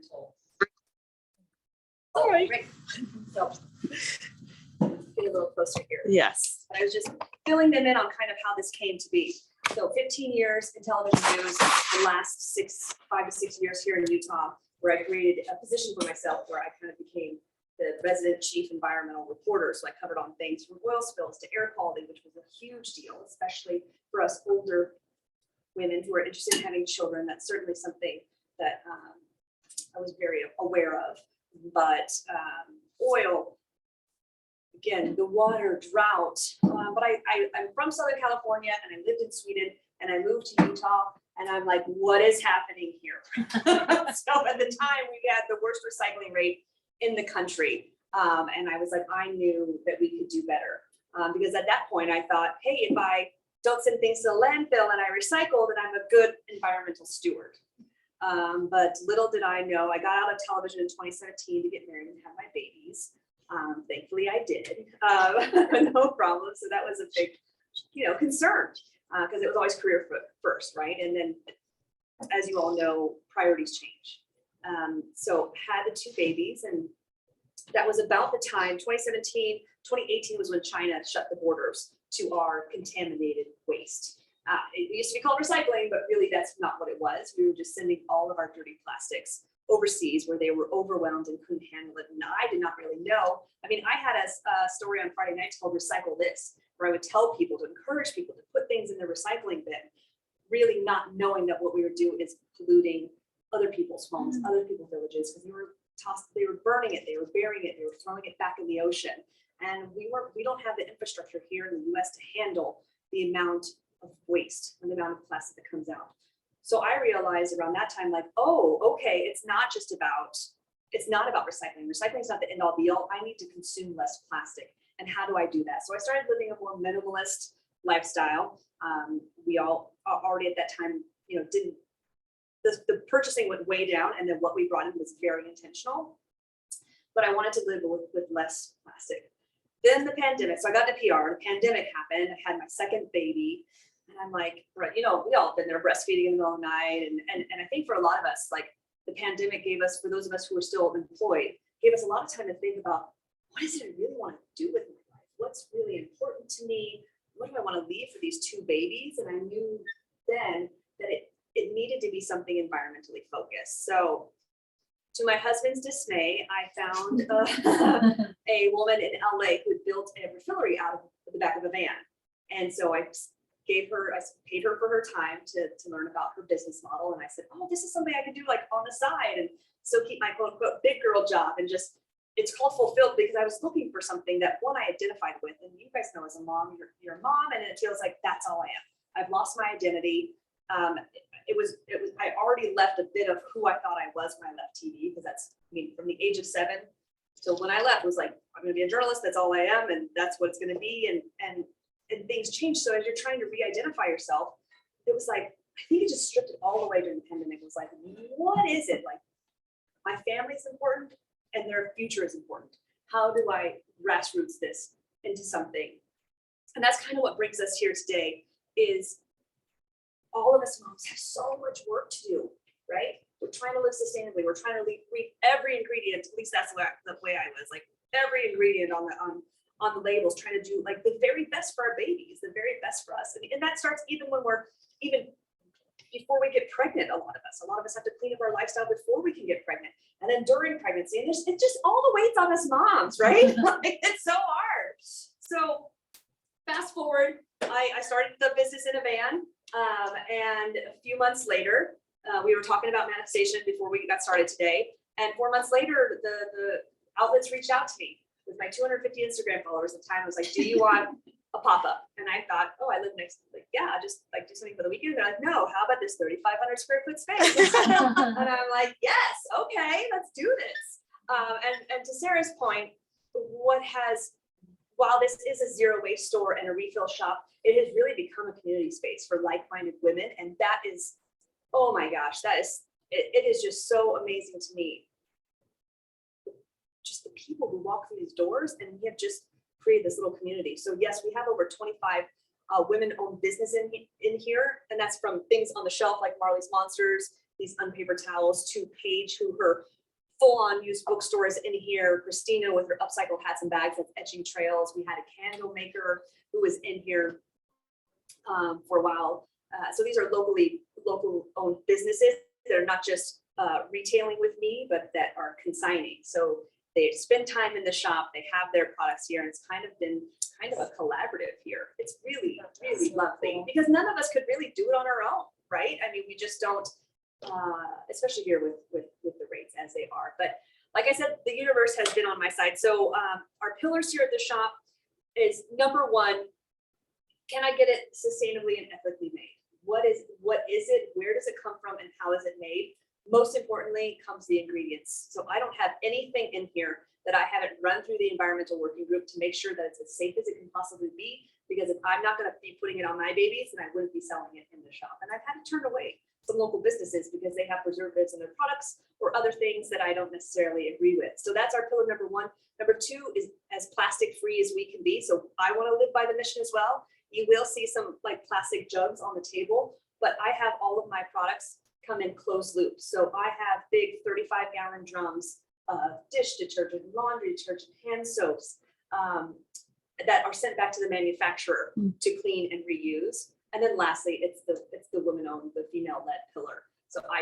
environmental. All right. Great. So get a little closer here. Yes. I was just filling them in on kind of how this came to be. So 15 years in television news, the last 5 to 6 years here in Utah, where I created a position for myself where I kind of became the resident chief environmental reporter. So I covered on things from oil spills to air quality, which was a huge deal, especially for us older women who are interested in having children. That's certainly something that I was very aware of. But oil, again, the water, drought. But I'm from Southern California and I lived in Sweden and I moved to Utah and I'm like, what is happening here? So at the time we had the worst recycling rate in the country. And I was like, I knew that we could do better. Because at that point I thought, hey, if I don't send things to the landfill and I recycle, then I'm a good environmental steward. But little did I know, I got out of television in 2017 to get married and have my babies. Thankfully I did, no problem. So that was a big, concern because it was always career first, right? And then as you all know, priorities change. So had the 2 babies and that was about the time, 2017, 2018 was when China shut the borders to our contaminated waste. It used to be called recycling, but really that's not what it was. We were just sending all of our dirty plastics overseas where they were overwhelmed and couldn't handle it. And I did not really know. I mean, I had a story on Friday nights called Recycle This, where I would tell people to encourage people to put things in the recycling bin, really not knowing that what we were doing is polluting other people's homes, other people's villages, because they were burning it, they were burying it, they were throwing it back in the ocean. And we don't have the infrastructure here in the US to handle the amount of waste and the amount of plastic that comes out. So I realized around that time, like, oh, okay, it's not about recycling. Recycling is not the end all be all. I need to consume less plastic. And how do I do that? So I started living a more minimalist lifestyle. We all already at that time, the purchasing went way down and then what we brought in was very intentional. But I wanted to live with less plastic. Then the pandemic, so I got into PR, the pandemic happened, I had my second baby, and I'm like, right, we all have been there breastfeeding in the middle of the night, and I think for a lot of us, like the pandemic gave us, for those of us who are still employed, gave us a lot of time to think about, what is it I really want to do with my life? What's really important to me? What do I want to leave for these 2 babies? And I knew then that it needed to be something environmentally focused. So to my husband's dismay, I found a woman in LA who had built a refillery out of the back of a van. And so I paid her for her time to learn about her business model. And I said, oh, this is something I could do like on the side and still keep my quote unquote big girl job. And just, it's called fulfilled because I was looking for something that one I identified with. And you guys know as a mom, you're a mom and it feels like that's all I am. I've lost my identity. I already left a bit of who I thought I was when I left TV, because from the age of 7 till when I left was like, I'm going to be a journalist. That's all I am. And that's what it's going to be. And things change. So as you're trying to re-identify yourself, it was like, I think it just stripped it all away during the pandemic. It was like, what is it? Like, my family is important and their future is important. How do I grassroots this into something? And that's kind of what brings us here today is all of us moms have so much work to do, right? We're trying to live sustainably. We're trying to read every ingredient. At least that's the way I was, like every ingredient on the labels, trying to do like the very best for our babies, the very best for us. And that starts even before we get pregnant. A lot of us have to clean up our lifestyle before we can get pregnant. And then during pregnancy, and it's just all the weight's on us moms, right? Like, it's so hard. So fast forward, I started the business in a van. And a few months later, we were talking about manifestation before we got started today. And 4 months later, the outlets reached out to me with my 250 Instagram followers at the time. I was like, do you want a pop-up? And I thought, oh, I live next, like, yeah, just like do something for the weekend. They're like, no, how about this 3,500 square foot space? And I'm like, yes, okay, let's do this. And to Sarah's point, while this is a zero waste store and a refill shop, it has really become a community space for like-minded women. And that is, oh my gosh, it is just so amazing to me. Just the people who walk through these doors, and we have just created this little community. So yes, we have over 25 women-owned business in here, and that's from things on the shelf like Marley's Monsters these unpaper towels, to Paige, who her full-on used bookstore is in here, Christina with her upcycled hats and bags that's etching trails. We had a candle maker who was in here for a while. So these are local owned businesses that are not just retailing with me, but that are consigning. So they spend time in the shop, they have their products here, and it's kind of been a collaborative here. It's really, really lovely because none of us could really do it on our own, right? I mean, we just don't, especially here with the rates as they are. But like I said, the universe has been on my side. So our pillars here at the shop is number one, can I get it sustainably and ethically made? What is it? Where does it come from and how is it made? Most importantly comes the ingredients. So I don't have anything in here that I haven't run through the environmental working group to make sure that it's as safe as it can possibly be. Because if I'm not going to be putting it on my babies, then I wouldn't be selling it in the shop. And I've had to turn away some local businesses because they have preservatives in their products or other things that I don't necessarily agree with. So that's our pillar number one. Number two is as plastic free as we can be. So I want to live by the mission as well. You will see some like plastic jugs on the table, but I have all of my products come in closed loop. So I have big 35-gallon drums of dish detergent, laundry detergent, hand soaps that are sent back to the manufacturer to clean and reuse. And then lastly, it's the women-owned, the female-led pillar. So I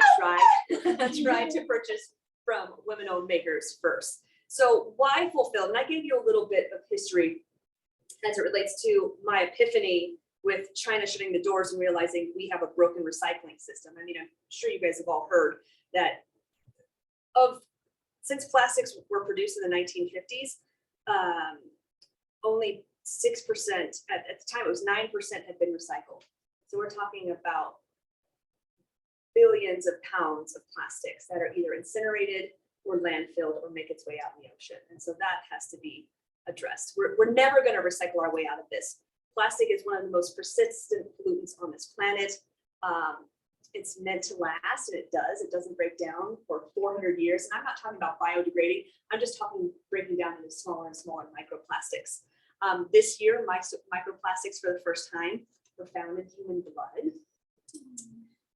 try to purchase from women-owned makers first. So why fulfilled? And I gave you a little bit of history as it relates to my epiphany with China shutting the doors and realizing we have a broken recycling system. I mean, I'm sure you guys have all heard that since plastics were produced in the 1950s, only 6%, at the time it was 9% had been recycled. So we're talking about billions of pounds of plastics that are either incinerated or landfilled or make its way out in the ocean. And so that has to be addressed. We're never going to recycle our way out of this. Plastic is one of the most persistent pollutants on this planet. It's meant to last, and it does. It doesn't break down for 400 years. And I'm not talking about biodegrading. I'm just talking breaking down into smaller and smaller microplastics. This year, microplastics for the first time were found in human blood.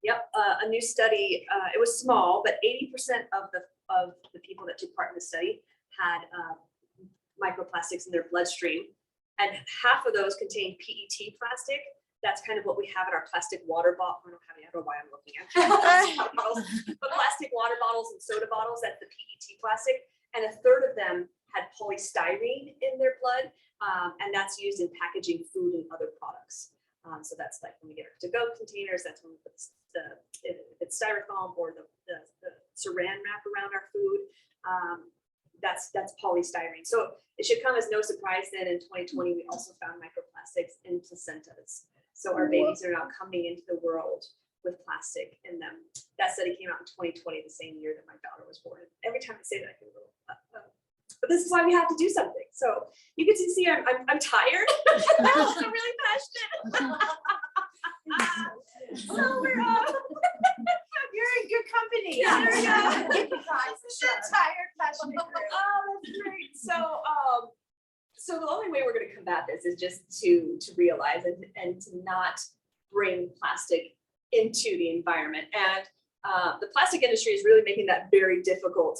Yep, a new study. It was small, but 80% of the people that took part in the study had microplastics in their bloodstream, and half of those contained PET plastic. That's kind of what we have in our plastic water bottle. I don't know why I'm looking at but plastic water bottles and soda bottles, that's the PET plastic. And a third of them had polystyrene in their blood, and that's used in packaging food and other products. So that's like when we get our to-go containers, that's when we put it's styrofoam or the saran wrap around our food. That's polystyrene. So it should come as no surprise that in 2020, we also found microplastics in placentas. So our babies are now coming into the world with plastic in them. That study came out in 2020, the same year that my daughter was born. Every time I say that, I get a little, but this is why we have to do something. So you can see I'm tired. I'm really passionate. So we're you're in good company. Yeah, there we go. Tired, passionate group. Oh, that's great. So the only way we're going to combat this is just to realize and to not bring plastic into the environment. And the plastic industry is really making that very difficult.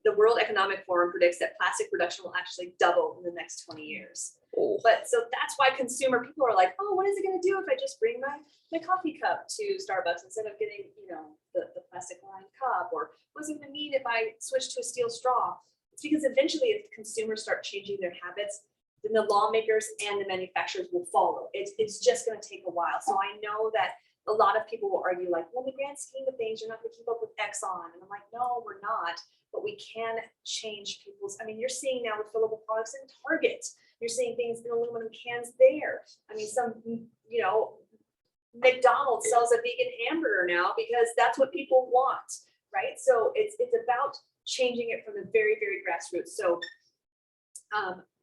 The World Economic Forum predicts that plastic production will actually double in the next 20 years. Oh. But so that's why people are like, oh, what is it going to do if I just bring my coffee cup to Starbucks instead of getting, the plastic lined cup? Or what's it going to mean if I switch to a steel straw? It's because eventually if consumers start changing their habits, then the lawmakers and the manufacturers will follow. It's just going to take a while. So I know that a lot of people will argue like, well, in the grand scheme of things, you're not going to keep up with Exxon. And I'm like, no, we're not. But we can change people's, you're seeing now refillable products in Target. You're seeing things in aluminum cans there. Some, McDonald's sells a vegan hamburger now because that's what people want, right? So it's about changing it from the very, very grassroots. So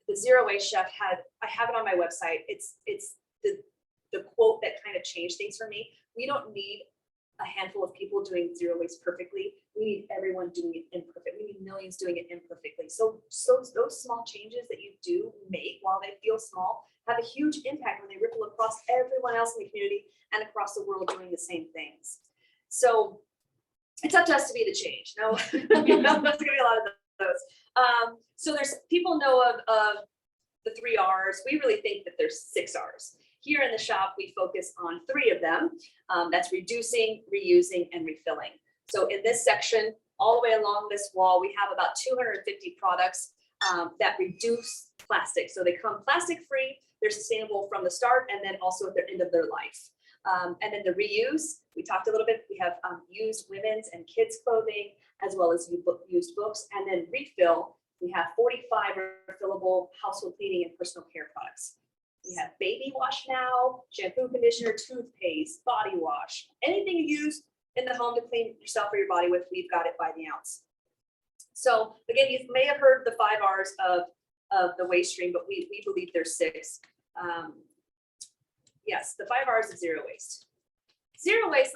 the Zero Waste Chef I have it on my website. It's the quote that kind of changed things for me. We don't need a handful of people doing zero waste perfectly. We need everyone doing it imperfect. We need millions doing it imperfectly. So those small changes that you do make, while they feel small, have a huge impact when they ripple across everyone else in the community and across the world doing the same things. So it's up to us to be the change. No, there's gonna be a lot of those. So there's people know of the 3 R's. We really think that there's 6 R's. Here in the shop, we focus on 3 of them. That's reducing, reusing, and refilling. So in this section, all the way along this wall, we have about 250 products that reduce plastic. So they come plastic free, they're sustainable from the start, and then also at the end of their life. And then the reuse, we talked a little bit, we have used women's and kids clothing, as well as used books. And then refill, we have 45 refillable household cleaning and personal care products. We have baby wash now, shampoo, conditioner, toothpaste, body wash, anything you use in the home to clean yourself or your body with, we've got it by the ounce. So again, you may have heard the 5 R's of the waste stream, but we believe there's 6. Yes, the 5 R's of zero waste. Zero waste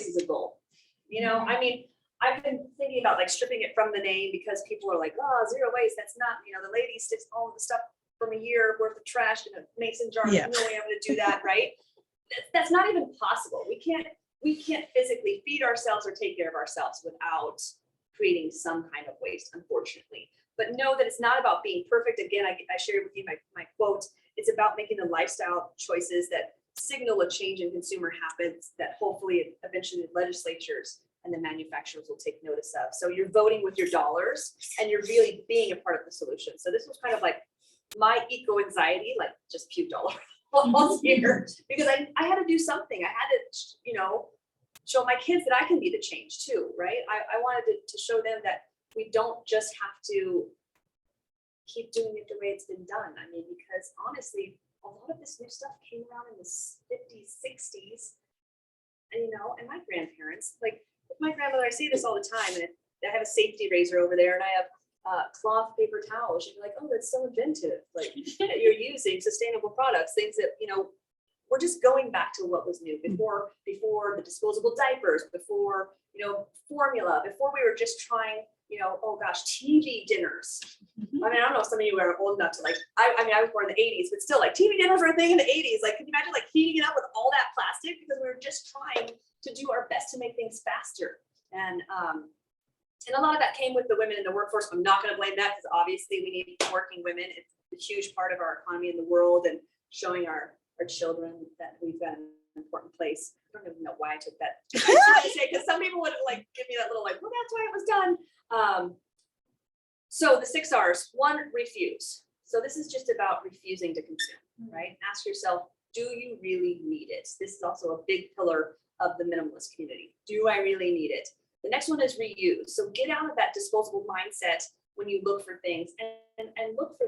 is a goal. You know, I mean, I've been thinking about like stripping it from the name because people are like, oh, zero waste, that's not, you know, the lady sticks all the stuff from a year worth of trash in a mason jar. Yeah. There's no way I'm gonna do that, right? That's not even possible. We can't physically feed ourselves or take care of ourselves without creating some kind of waste, unfortunately. But know that it's not about being perfect. Again, I shared with you my quote. It's about making the lifestyle choices that signal a change in consumer habits that hopefully eventually the legislatures and the manufacturers will take notice of. So you're voting with your dollars and you're really being a part of the solution. So this was kind of like my eco anxiety, like just puked all over here, because I had to do something. I had to, you know, show my kids that I can be the change too, right? I wanted to show them that we don't just have to keep doing it the way it's been done. I mean, because honestly, a lot of this new stuff came around in the 50s, 60s, and you know, and my grandparents, like my grandmother, I see this all the time, and I have a safety razor over there, and I have cloth paper towels. She'd be like, oh, that's so inventive. Like that you're using sustainable products, things that, you know, we're just going back to what was new before the disposable diapers, before, you know, formula, before we were just trying, you know, oh gosh, TV dinners. I mean, I don't know if some of you are old enough to like, I mean, I was born in the 80s, but still like TV dinners were a thing in the 80s. Like, can you imagine like heating it up with all that plastic? Because we were just trying to do our best to make things faster. And a lot of that came with the women in the workforce. I'm not going to blame that because obviously we need working women. It's a huge part of our economy in the world and showing our children that we've got an important place. I don't even know why I took that. Because some people would like give me that little like, well, that's why it was done. So the 6 R's. 1, refuse. So this is just about refusing to consume, right? Ask yourself, do you really need it? This is also a big pillar of the minimalist community. Do I really need it? The next one is reuse. So get out of that disposable mindset when you look for things and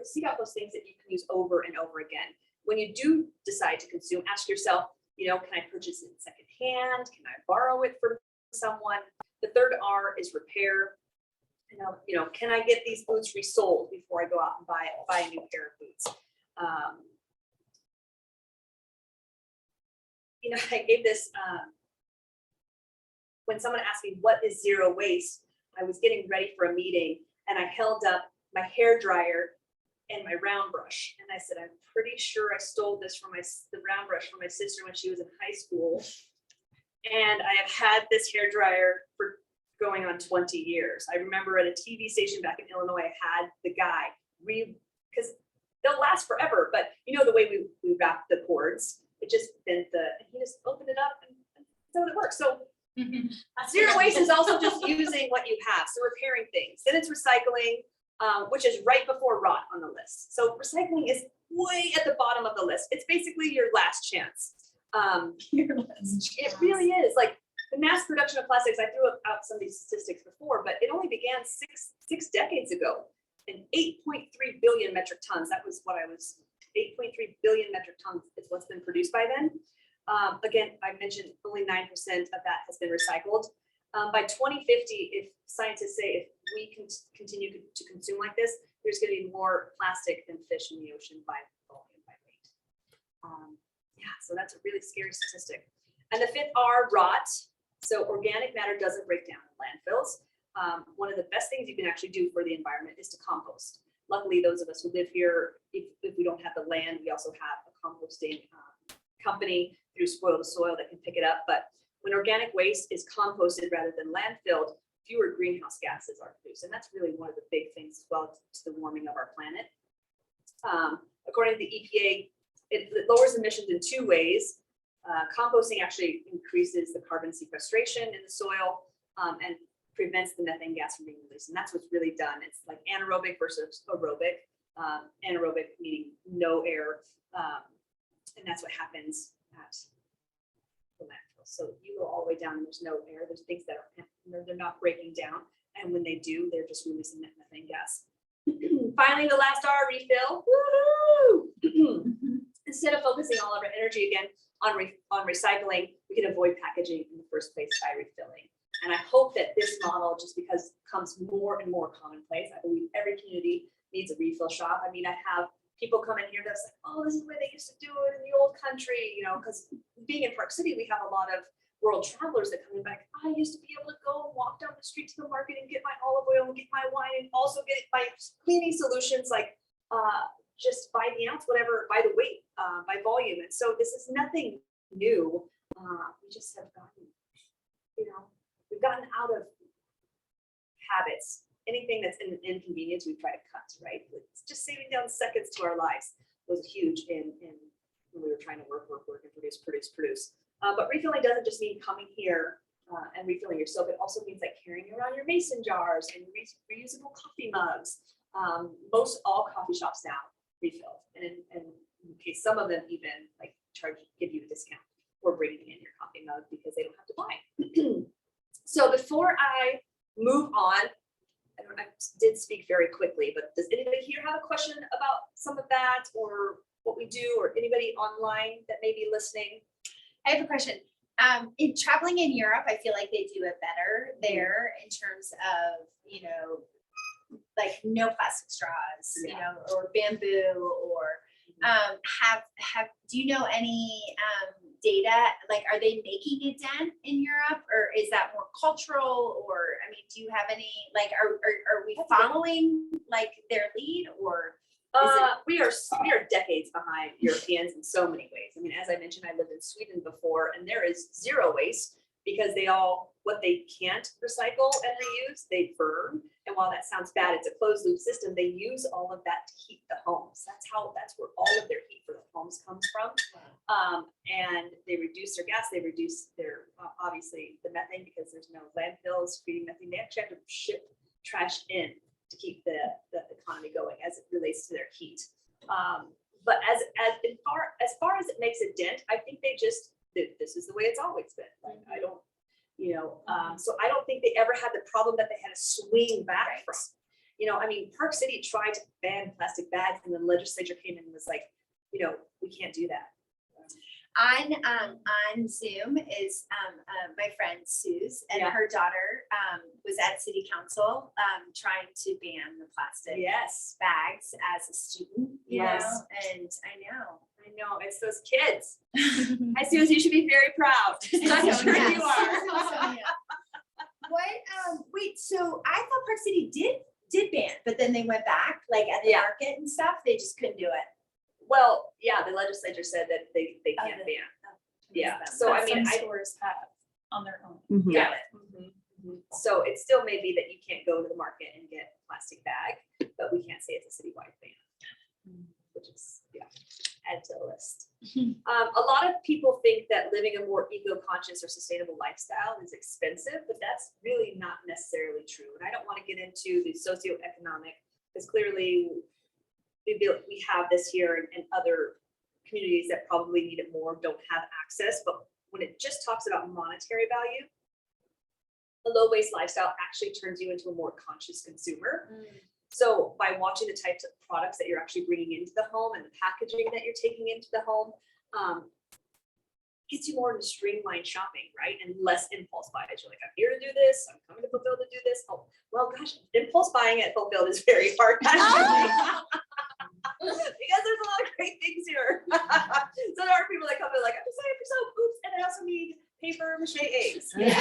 seek out those things that you can use over and over again. When you do decide to consume, ask yourself, you know, can I purchase it secondhand? Can I borrow it from someone? The 3rd R is repair. You know, can I get these boots resold before I go out and buy a new pair of boots? You know, I gave this, when someone asked me, what is zero waste? I was getting ready for a meeting and I held up my hair dryer and my round brush. And I said, I'm pretty sure I stole this from the round brush from my sister when she was in high school. And I have had this hair dryer for going on 20 years. I remember at a TV station back in Illinois, I had the guy because they'll last forever, but you know, the way we wrap the cords, it just bent and he just opened it up and so it works. So zero waste is also just using what you have. So repairing things. Then it's recycling, which is right before rot on the list. So recycling is way at the bottom of the list. It's basically your last chance. It really is. Like the mass production of plastics, I threw out some of these statistics before, but it only began six decades ago. And 8.3 billion metric tons. That was what 8.3 billion metric tons is what's been produced by then. Again, I mentioned only 9% of that has been recycled. By 2050, if scientists say if we can continue to consume like this, there's going to be more plastic than fish in the ocean by volume, by weight. Yeah, so that's a really scary statistic. And the 5th R, rot. So organic matter doesn't break down in landfills. One of the best things you can actually do for the environment is to compost. Luckily, those of us who live here, if we don't have the land, we also have a composting company through Spoil the Soil that can pick it up. But when organic waste is composted rather than landfilled, fewer greenhouse gases are produced. And that's really one of the big things as well to the warming of our planet. According to the EPA, it lowers emissions in 2 ways. Composting actually increases the carbon sequestration in the soil and prevents the methane gas from being released. And that's what's really done. It's like anaerobic versus aerobic. Anaerobic meaning no air. And that's what happens at the landfill. So you go all the way down and there's no air. There's things that are, they're not breaking down. And when they do, they're just releasing that methane gas. Finally, the last R, refill. Woo-hoo! Instead of focusing all of our energy again on recycling, we can avoid packaging in the first place by refilling. And I hope that this model, just because comes more and more commonplace, I believe every community needs a refill shop. I mean, I have people come in here that's like, oh, this is the way they used to do it in the old country, you know, because being in Park City, we have a lot of world travelers that come in back. I used to be able to go and walk down the street to the market and get my olive oil and get my wine and also get my cleaning solutions, like just by the ounce, whatever, by the weight, by volume. And so this is nothing new. We just have gotten, you know, we've gotten out of habits. Anything that's an inconvenience, we try to cut, right? It's just saving down seconds to our lives was huge in when we were trying to work and produce. But refilling doesn't just mean coming here and refilling your soap. It also means like carrying around your mason jars and reusable coffee mugs. Most all coffee shops now refill, and in case some of them even like give you a discount for bringing in your coffee mug because they don't have to buy. So before I move on, I did speak very quickly, but does anybody here have a question about some of that or what we do, or anybody online that may be listening? I have a question. In traveling in Europe, I feel like they do it better there in terms of, you know, like no plastic straws, you know, or bamboo, or do you know any data, like are they making a dent in Europe, or is that more cultural, or I mean, do you have any, like are we following like their lead, or we are decades behind Europeans in so many ways. I mean, as I mentioned, I lived in Sweden before, and there is zero waste because what they can't recycle and reuse, they burn. And while that sounds bad, it's a closed loop system. They use all of that to heat the homes. That's where all of their heat for the homes comes from. And they reduce their gas. They reduce their, obviously the methane, because there's no landfills feeding methane. They actually have to ship trash in to keep the economy going as it relates to their heat. But as far as it makes a dent, I think this is the way it's always been. Like, I don't, you know, so I don't think they ever had the problem that they had to swing back from. You know, I mean, Park City tried to ban plastic bags, and the legislature came in and was like, you know, we can't do that. on Zoom is my friend Suze, and her daughter was at city council trying to ban the plastic bags as a student, you know, and I know it's those kids. Hi, Suze, you should be very proud. I'm sure you are. Wait, so I thought Park City did ban, but then they went back, like at the market and stuff, they just couldn't do it. Well, yeah, the legislature said that they can't ban. Yeah, so I mean, stores have on their own. Got it. So it still may be that you can't go to the market and get a plastic bag, but we can't say it's a citywide ban, which is, add to the list. A lot of people think that living a more eco-conscious or sustainable lifestyle is expensive, but that's really not necessarily true. And I don't want to get into the socioeconomic, because clearly we have this here, and other communities that probably need it more don't have access. But when it just talks about monetary value, a low waste lifestyle actually turns you into a more conscious consumer. So by watching the types of products that you're actually bringing into the home and the packaging that you're taking into the home, gets you more into streamlined shopping, right? And less impulse buys. You're like, I'm here to do this. I'm coming to fulFILLed to do this. Oh, well, gosh, impulse buying at fulFILLed is very hard. Because there's a lot of great things here. So there are people that come in like, I'm just looking for soap, oops, and I also need paper mache eggs. However,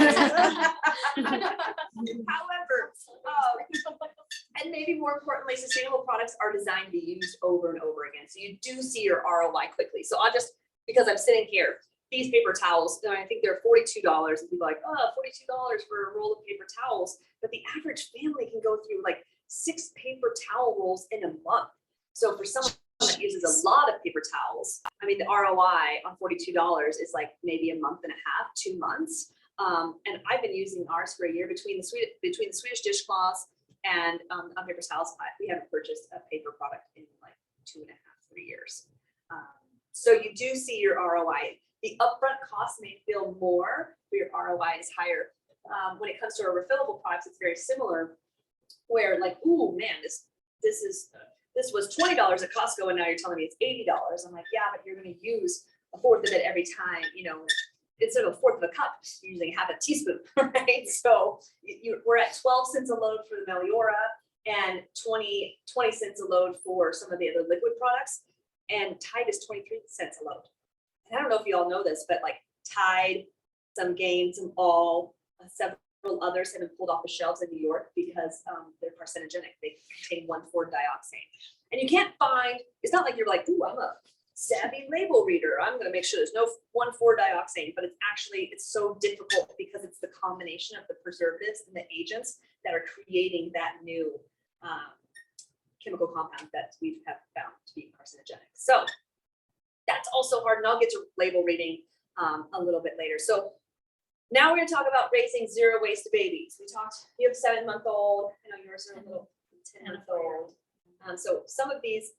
and maybe more importantly, sustainable products are designed to be used over and over again. So you do see your ROI quickly. So I'll just, because I'm sitting here, these paper towels, I think they're $42, and people are like, oh, $42 for a roll of paper towels. But the average family can go through like 6 paper towel rolls in a month. So for someone that uses a lot of paper towels, I mean, the ROI on $42 is like maybe a month and a half, 2 months. And I've been using ours for a year between the Swedish dishcloths and on paper towels. We haven't purchased a paper product in like 2.5, 3 years. So you do see your ROI. The upfront cost may feel more, but your ROI is higher. When it comes to our refillable products, it's very similar. Where like, ooh man, this was $20 at Costco, and now you're telling me it's $80. I'm like, yeah, but you're going to use a fourth of it every time. You know, instead of a fourth of a cup, you're using half a teaspoon, right? So we're at 12 cents a load for the Meliora and 20 cents a load for some of the other liquid products, and Tide is 23 cents a load. And I don't know if you all know this, but like Tide, some Gain, some All, several others have been pulled off the shelves in New York because they're carcinogenic. They contain 1,4-dioxane. And you can't find, it's not like you're like, ooh, I'm a savvy label reader, I'm going to make sure there's no 1,4-dioxane, but it's so difficult because it's the combination of the preservatives and the agents that are creating that new chemical compound that we have found to be carcinogenic. So that's also hard, and I'll get to label reading a little bit later. So now we're going to talk about raising zero waste babies. We talked, you have a 7-month-old, I know yours are a little 10-month-old. So some of these,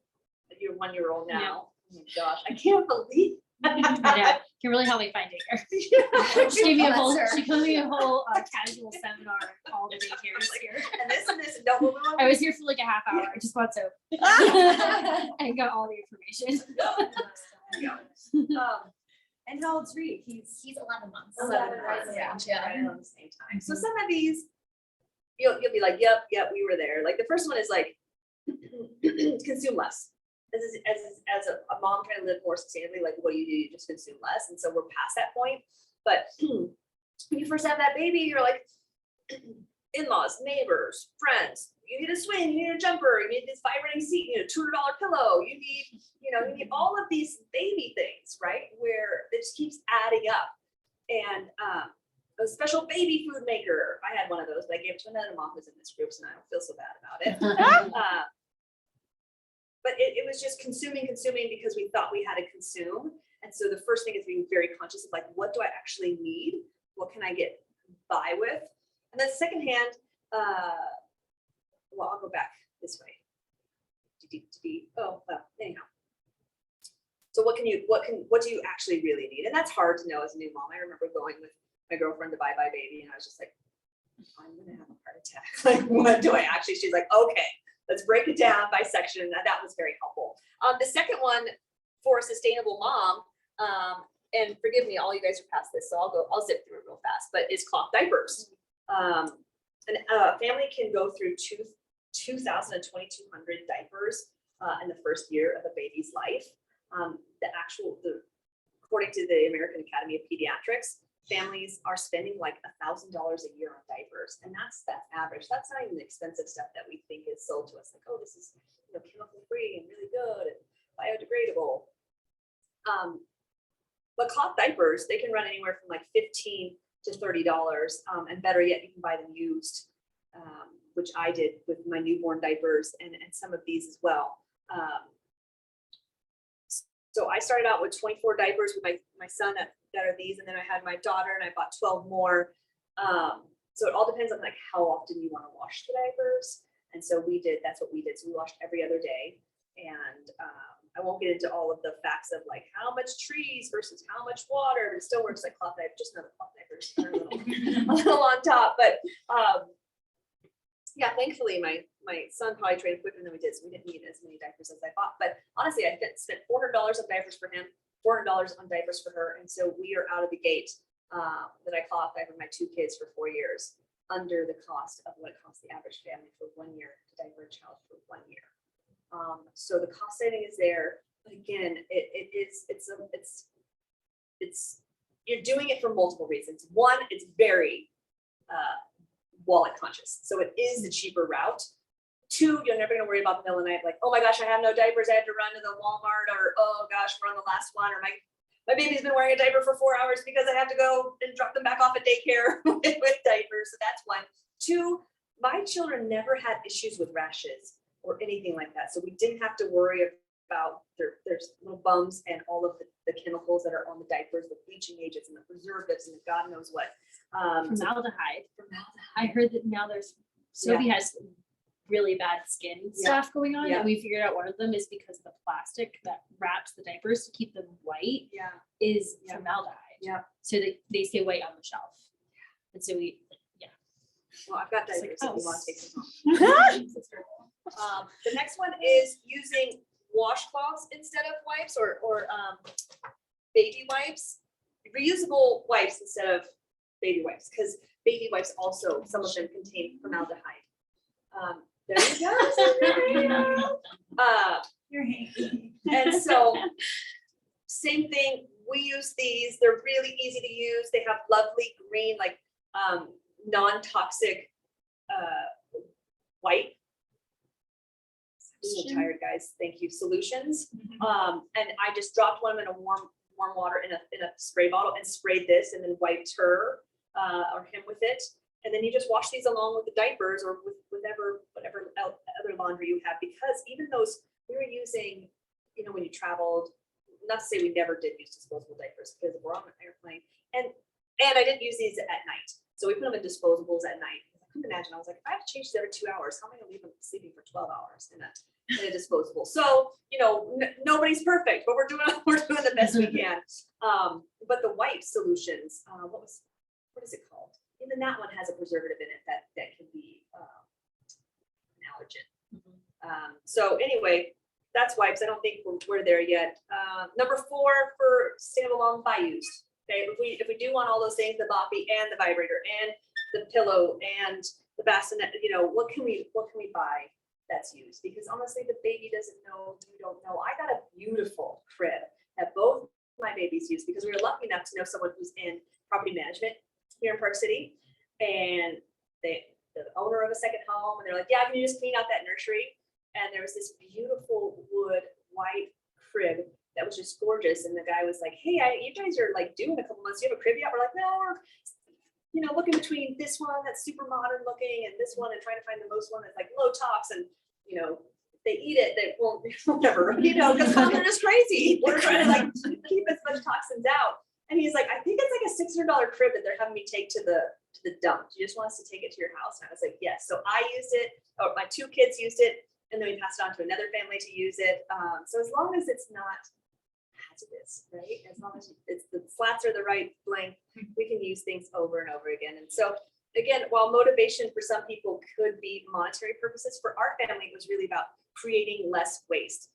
you're 1-year-old now. Yeah. Oh my gosh, I can't believe Yeah, Kimberly helped me find daycare. She gave me a whole, she gave me a whole casual seminar on all the daycares here. and this, and don't move along. I was here for like a half hour. I just bought soap. And got all the information. And how old's Reed? He's 11 months. 11 right months. around, Right around the same time. So some of these, you'll be like, yep, we were there. Like the first one is like, consume less. This is as a mom trying to live more sustainably, like what do? You just consume less. And so we're past that point. But when you first have that baby, you're like, in-laws, neighbors, friends, you need a swing, you need a jumper, you need this vibrating seat, you need a $200 pillow, you need all of these baby things, right? Where it just keeps adding up. And a special baby food maker. I had one of those, but I gave it to another mom who's in this group, so I don't feel so bad about it. But it was just consuming because we thought we had to consume. And so the first thing is being very conscious of like, what do I actually need? What can I get by with? And then secondhand, well, I'll go back this way. Anyhow. So what do you actually really need? And that's hard to know as a new mom. I remember going with my girlfriend to Bye Bye Baby, and I was just like, I'm gonna have a heart attack. Like, what do I actually? She's like, okay, let's break it down by section. And that was very helpful. The second one for a sustainable mom, and forgive me, all you guys are past this, so I'll zip through it real fast, but is cloth diapers. A family can go through 2,000 to 2,200 diapers in the first year of a baby's life. According to the American Academy of Pediatrics, families are spending like $1,000 a year on diapers, and that's average. That's not even the expensive stuff that we think is sold to us. Like, oh, this is chemical free and really good and biodegradable. But cloth diapers, they can run anywhere from like $15 to $30, and better yet, you can buy them used, which I did with my newborn diapers and some of these as well. So I started out with 24 diapers with my son that are these, and then I had my daughter and I bought 12 more. So it all depends on like how often you want to wash the diapers. And so that's what we did. So we washed every other day. And I won't get into all of the facts of like how much trees versus how much water, but it still works like cloth diapers, just another cloth diapers, a little on top. But yeah, thankfully my son probably trained quicker than we did, so we didn't need as many diapers as I thought. But honestly, I spent $400 on diapers for him, $400 on diapers for her, and so we are out of the gate that I cloth diapered my 2 kids for 4 years under the cost of what it costs the average family for 1 year to diaper a child for 1 year. So the cost saving is there, but again, it's you're doing it for multiple reasons. One, it's very wallet conscious. So it is the cheaper route. Two, you're never gonna worry about the middle of the night, like, oh my gosh, I have no diapers, I have to run to the Walmart, or oh gosh, we're on the last one, or my baby's been wearing a diaper for 4 hours because I have to go and drop them back off at daycare with diapers. So that's one. Two, my children never had issues with rashes or anything like that. So we didn't have to worry about there's little bumps and all of the chemicals that are on the diapers, the bleaching agents and the preservatives and God knows what. Formaldehyde. I heard that now Sophie has really bad skin stuff going on, and we figured out one of them is because the plastic that wraps the diapers to keep them white is formaldehyde. Yeah. So they stay white on the shelf. And so well, I've got diapers if you want to take them home. The next one is using washcloths instead of wipes or baby wipes, reusable wipes instead of baby wipes, because baby wipes also, some of them contain formaldehyde. There you go. You're hanky. And so same thing, we use these, they're really easy to use. They have lovely green, like non-toxic white. I'm so tired, guys. Thank you. Solutions. And I just dropped one in a warm water in a spray bottle and sprayed this and then wiped her or him with it. And then you just wash these along with the diapers or with whatever other laundry you have, because even those we were using, when you traveled, not to say we never did use disposable diapers because we're on an airplane, and I didn't use these at night. So we put them in disposables at night. I couldn't imagine. I was like, if I have to change these every 2 hours, how am I gonna leave them sleeping for 12 hours in a disposable? So, nobody's perfect, but we're doing the best we can. But the wipe solutions, what is it called? Even that one has a preservative in it that can be an allergen. So anyway, that's wipes. I don't think we're there yet. Number 4 for sustainable long bayous. Okay, if we do want all those things, the boppy and the vibrator and the pillow and the bassinet, what can we buy that's used? Because honestly, the baby doesn't know, you don't know. I got a beautiful crib that both my babies use because we were lucky enough to know someone who's in property management here in Park City, and the owner of a second home, and they're like, yeah, can you just clean out that nursery? And there was this beautiful wood white crib that was just gorgeous. And the guy was like, hey, you guys are like due in a couple months. Do you have a crib yet? We're like, no, we're looking between this one that's super modern looking and this one and trying to find the most one that's like low tox, and they eat it, they won't never, because they're just crazy. We're trying to like keep as much toxins out. And he's like, I think it's like a $600 crib that they're having me take to the dump. Do you just want us to take it to your house? And I was like, yes. So I used it, or my 2 kids used it, and then we passed it on to another family to use it. So as long as it's not hazardous, right? As long as the slats are the right length, we can use things over and over again. And so again, while motivation for some people could be monetary purposes, for our family, it was really about creating less waste.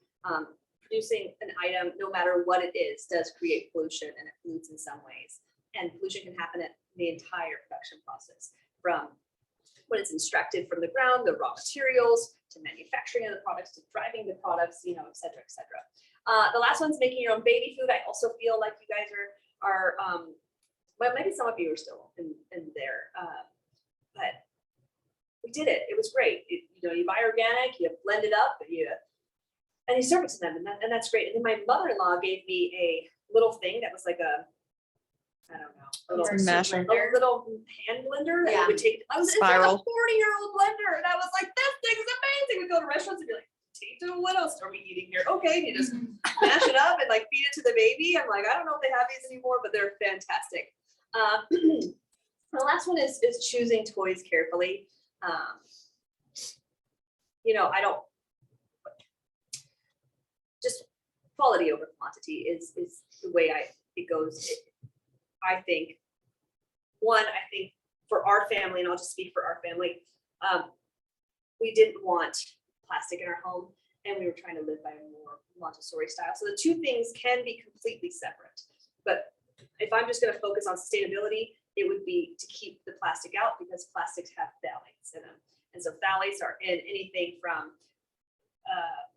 Producing an item, no matter what it is, does create pollution, and it pollutes in some ways. And pollution can happen at the entire production process, from when it's extracted from the ground, the raw materials, to manufacturing of the products, to driving the products, et cetera, et cetera. The last one's making your own baby food. I also feel like you guys are well, maybe some of you are still in there, but we did it. It was great. You buy organic, you blend it up, and you serve it to them, and that's great. And then my mother-in-law gave me a little thing that was like a little hand blender. Yeah. It's like a 40-year-old blender, and I was like, this thing is amazing. We go to restaurants and be like, Tito, what else are we eating here? Okay, and you just mash it up and like feed it to the baby. I'm like, I don't know if they have these anymore, but they're fantastic. The last one is choosing toys carefully. I don't. Just quality over quantity is the way it goes. I think for our family, and I'll just speak for our family, we didn't want plastic in our home, and we were trying to live by a more Montessori style. So the two things can be completely separate. But if I'm just going to focus on sustainability, it would be to keep the plastic out, because plastics have phthalates in them. And so phthalates are in anything from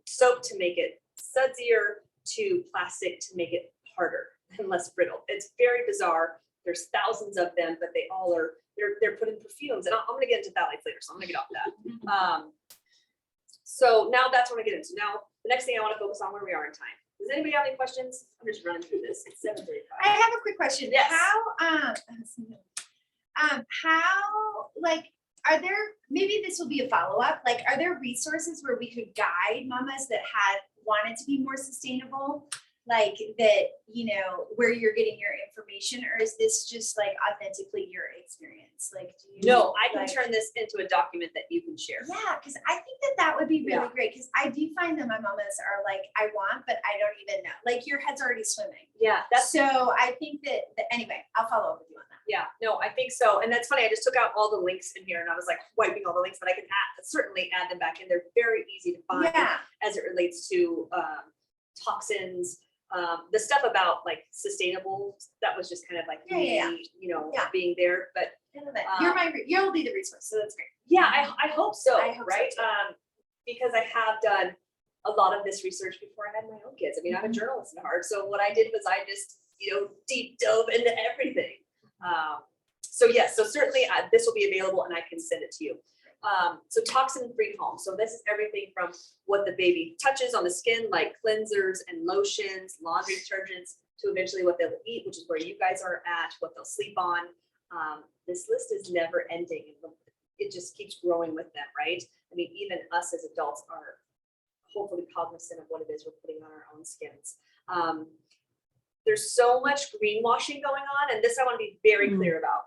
soap to make it sudsier to plastic to make it harder. and less brittle. It's very bizarre. There's thousands of them, but they all are, they're put in perfumes. And I'm gonna get into phthalates later, so I'm gonna get off that. So now that's what I get into. Now, the next thing I want to focus on where we are in time. Does anybody have any questions? I'm just running through this. It's 7:35. I have a quick question. Yes. How, like, are there, maybe this will be a follow-up, like, are there resources where we could guide mamas that had wanted to be more sustainable? Like that, you know, where you're getting your information, or is this just like authentically your experience? Like, do you? No, I can like, turn this into a document that you can share. Yeah, because I think that would be really Yeah. great, because I do find that my mamas are like, I want, but I don't even know. Like, your head's already swimming. Yeah, that's So I think that anyway, I'll follow up with you on that. yeah, no, I think so. And that's funny. I just took out all the links in here and I was like wiping all the links, but I can certainly add them back in. They're very easy to find Yeah, as it relates to toxins. The stuff about like sustainable, that was just kind of like Yeah. me, you know, Yeah. being there. But I love it. You'll be the resource, so that's great. yeah, I hope so, I hope so right? too. Because I have done a lot of this research before I had my own kids. I mean, I'm a journalist at heart, so what I did was I just, you know, deep dove into everything. So yes, so certainly this will be available and I can send it to you. So toxin-free home. So this is everything from what the baby touches on the skin, like cleansers and lotions, laundry detergents, to eventually what they'll eat, which is where you guys are at, what they'll sleep on. This list is never ending. It just keeps growing with them, right? I mean, even us as adults are hopefully cognizant of what it is we're putting on our own skins. There's so much greenwashing going on, and this I want to be very clear about.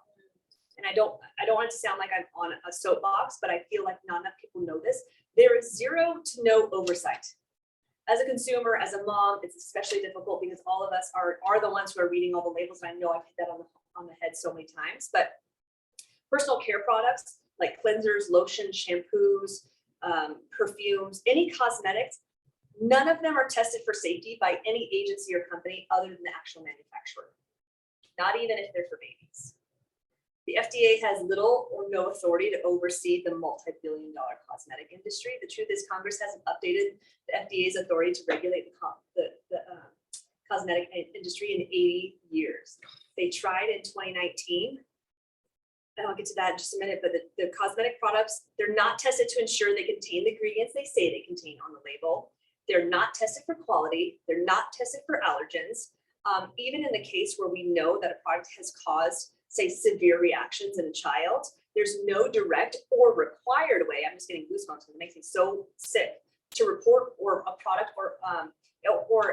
And I don't want it to sound like I'm on a soapbox, but I feel like not enough people know this. There is zero to no oversight. As a consumer, as a mom, it's especially difficult because all of us are the ones who are reading all the labels. And I know I've hit that on the head so many times, but personal care products like cleansers, lotions, shampoos, perfumes, any cosmetics, none of them are tested for safety by any agency or company other than the actual manufacturer, not even if they're for babies. The FDA has little or no authority to oversee the multi-billion-dollar cosmetic industry. The truth is Congress hasn't updated the FDA's authority to regulate the cosmetic industry in 80 years. They tried in 2019. And I'll get to that in just a minute, but the cosmetic products, they're not tested to ensure they contain the ingredients they say they contain on the label. They're not tested for quality. They're not tested for allergens. Even in the case where we know that a product has caused, say, severe reactions in a child, there's no direct or required way, I'm just getting goosebumps, it makes me so sick, to report or a product or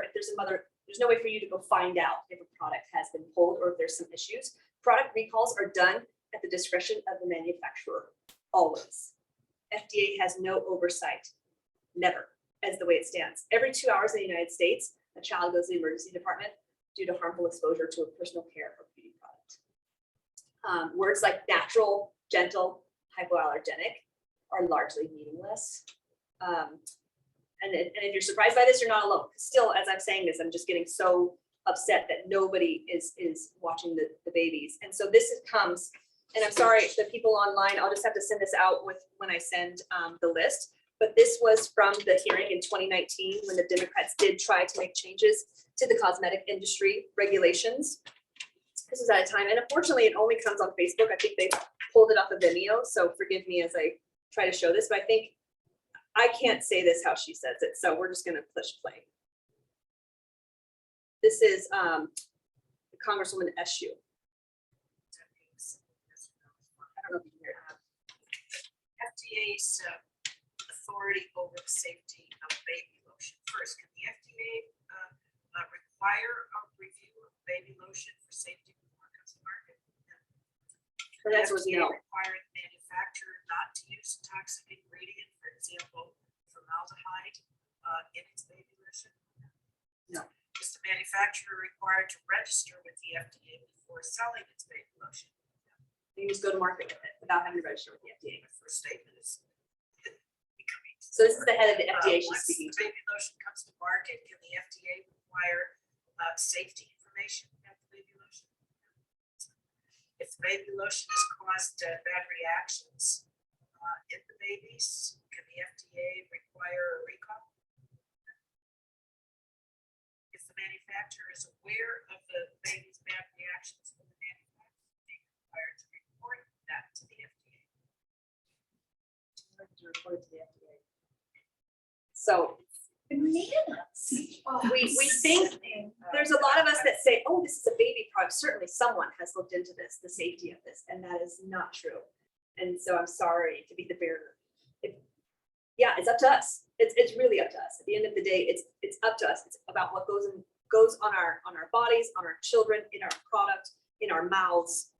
if there's there's no way for you to go find out if a product has been pulled or if there's some issues. Product recalls are done at the discretion of the manufacturer, always. FDA has no oversight, never, as the way it stands. Every 2 hours in the United States, a child goes to the emergency department due to harmful exposure to a personal care or beauty product. Words like natural, gentle, hypoallergenic are largely meaningless. And if you're surprised by this, you're not alone. Still, as I'm saying this, I'm just getting so upset that nobody is watching the babies. And so this comes, and I'm sorry, the people online, I'll just have to send this out when I send the list. But this was from the hearing in 2019 when the Democrats did try to make changes to the cosmetic industry regulations. This is at a time, and unfortunately it only comes on Facebook. I think they pulled it off of Vimeo, so forgive me as I try to show this, but I think I can't say this how she says it, so we're just gonna push play. This is Congresswoman Eshoo. I don't know if you can hear it. FDA's authority over the safety of baby lotion. First, can the FDA require a review of baby lotion for safety before it comes to market? Her answer was no. Require the manufacturer not to use a toxic ingredient, for example, formaldehyde, in its baby lotion? No. Is the manufacturer required to register with the FDA before selling its baby lotion? You just go to market with it without having to register with the FDA. My first statement is becoming. So this is the head of the FDA she's Once speaking the to. baby lotion comes to market, can the FDA require safety information about the baby lotion? If the baby lotion has caused bad reactions in the babies, can the FDA require a recall? If the manufacturer manufacturer is aware of the baby's bad reactions when the manufacturer is required to report that to the FDA. So we think there's a lot of us that say, oh, this is a baby product. Certainly someone has looked into this, the safety of this, and that is not true. And so I'm sorry to be the bearer. Yeah, it's up to us. It's really up to us. At the end of the day, it's up to us. It's about what goes on our bodies, on our children, in our product, in our mouths.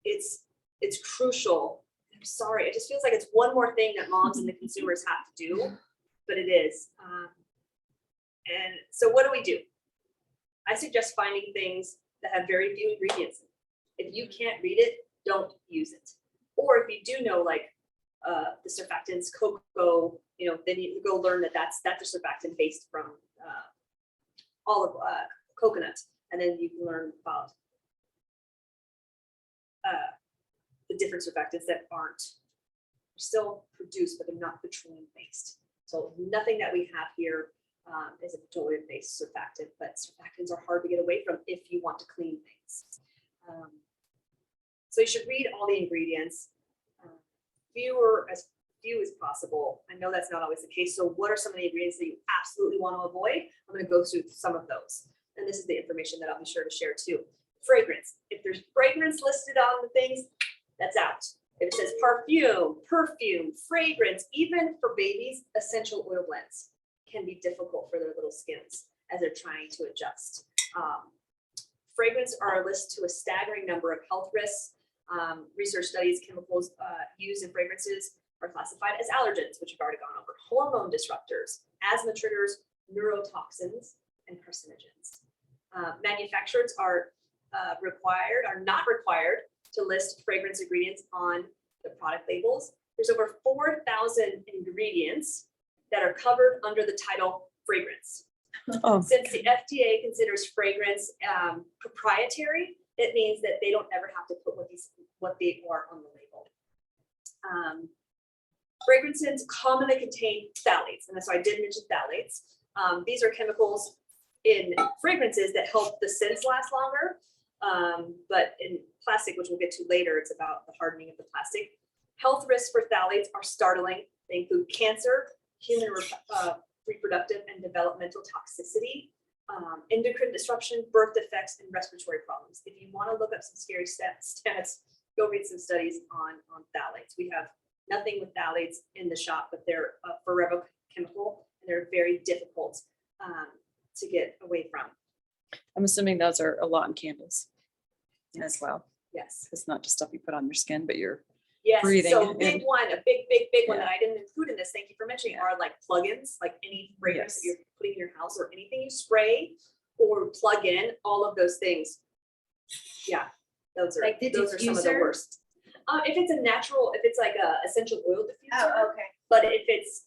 It's crucial. I'm sorry. It just feels like it's one more thing that moms and the consumers have to do, but it is. And so what do? I suggest finding things that have very few ingredients. If you can't read it, don't use it. Or if you do know, like the surfactants, cocoa, then you go learn that that's a surfactant based from coconut, and then you can learn about the different surfactants that aren't still produced, but they're not petroleum based. So nothing that we have here is a petroleum based surfactant, but surfactants are hard to get away from if you want to clean things. So you should read all the ingredients, as few as possible. I know that's not always the case. So what are some of the ingredients that you absolutely want to avoid? I'm going to go through some of those. And this is the information that I'll be sure to share too. Fragrance. If there's fragrance listed on the things, that's out. If it says perfume, fragrance, even for babies, essential oil blends can be difficult for their little skins as they're trying to adjust. Fragrance are a list to a staggering number of health risks. Research studies chemicals used in fragrances are classified as allergens, which we've already gone over, hormone disruptors, asthma triggers, neurotoxins, and carcinogens. Manufacturers are not required to list fragrance ingredients on the product labels. There's over 4,000 ingredients that are covered under the title fragrance. Oh. Since the FDA considers fragrance proprietary, it means that they don't ever have to put what they are on the label. Fragrances commonly contain phthalates, and so I did mention phthalates. These are chemicals in fragrances that help the scents last longer, but in plastic, which we'll get to later, it's about the hardening of the plastic. Health risks for phthalates are startling. They include cancer, human reproductive and developmental toxicity, endocrine disruption, birth defects, and respiratory problems. If you want to look up some scary stats, go read some studies on phthalates. We have nothing with phthalates in the shop, but they're a forever chemical, and they're very difficult to get away from. I'm assuming those are a lot in candles as well. Yes. It's not just stuff you put on your skin, but you're Yes. breathing So in. big one Yeah. that I didn't include in this, thank you for mentioning, are like plugins, like any fragrance that Yes. you're putting in your house or anything you spray or plug in, all of those things. Yeah, those are Like the those are some of the diffuser? worst. If it's a natural, if it's like a essential oil diffuser, Oh, okay. but if it's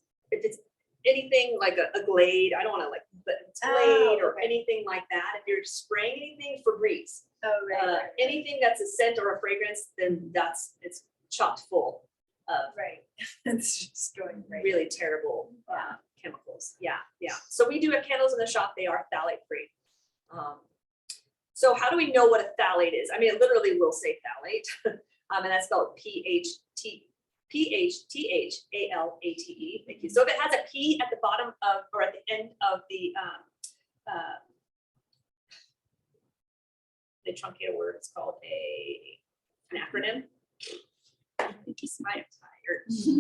anything like a Glade, I don't want to but it's Oh, Glade or okay. anything like that. If you're spraying anything, Febreze, Oh, right. anything that's a scent or a fragrance, then it's chock full of Right. It's just going right. really terrible chemicals. Yeah. So we do have candles in the shop. They are phthalate free. So how do we know what a phthalate is? I mean, it literally will say phthalate, and that's spelled PHTHALATE. Thank you. So if it has a P at the bottom of or at the end of the they truncate a word. It's called an acronym. I am tired.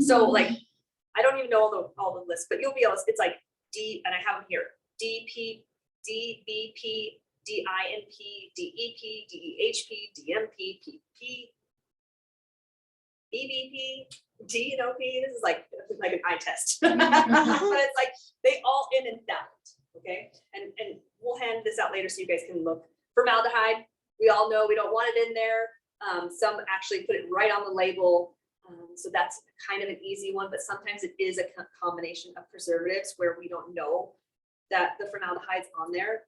So like, I don't even know all the lists, but you'll be able to, it's like D, and I have them here, DP, DBP, DINP, DEP, DEHP, DMP, PP, EBP, DNOP. This is like an eye test. But it's like, they all end in phthalate, okay? And we'll hand this out later so you guys can look. Formaldehyde, we all know we don't want it in there. Some actually put it right on the label. So that's kind of an easy one, but sometimes it is a combination of preservatives where we don't know that the formaldehyde's on there.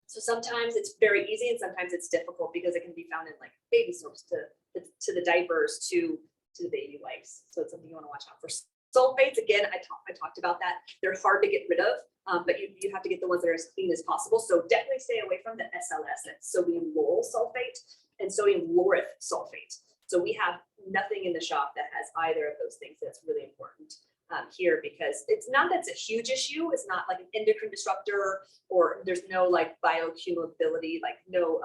So sometimes it's very easy and sometimes it's difficult because it can be found in like baby soaps to the diapers to the baby wipes. So it's something you want to watch out for. Sulfates, again, I talked about that. They're hard to get rid of, but you have to get the ones that are as clean as possible. So definitely stay away from the SLS, that's sodium lauryl sulfate and sodium lauryl sulfate. So we have nothing in the shop that has either of those things. That's really important here, because it's not that it's a huge issue. It's not like an endocrine disruptor, or there's no like bioaccumulability, like no,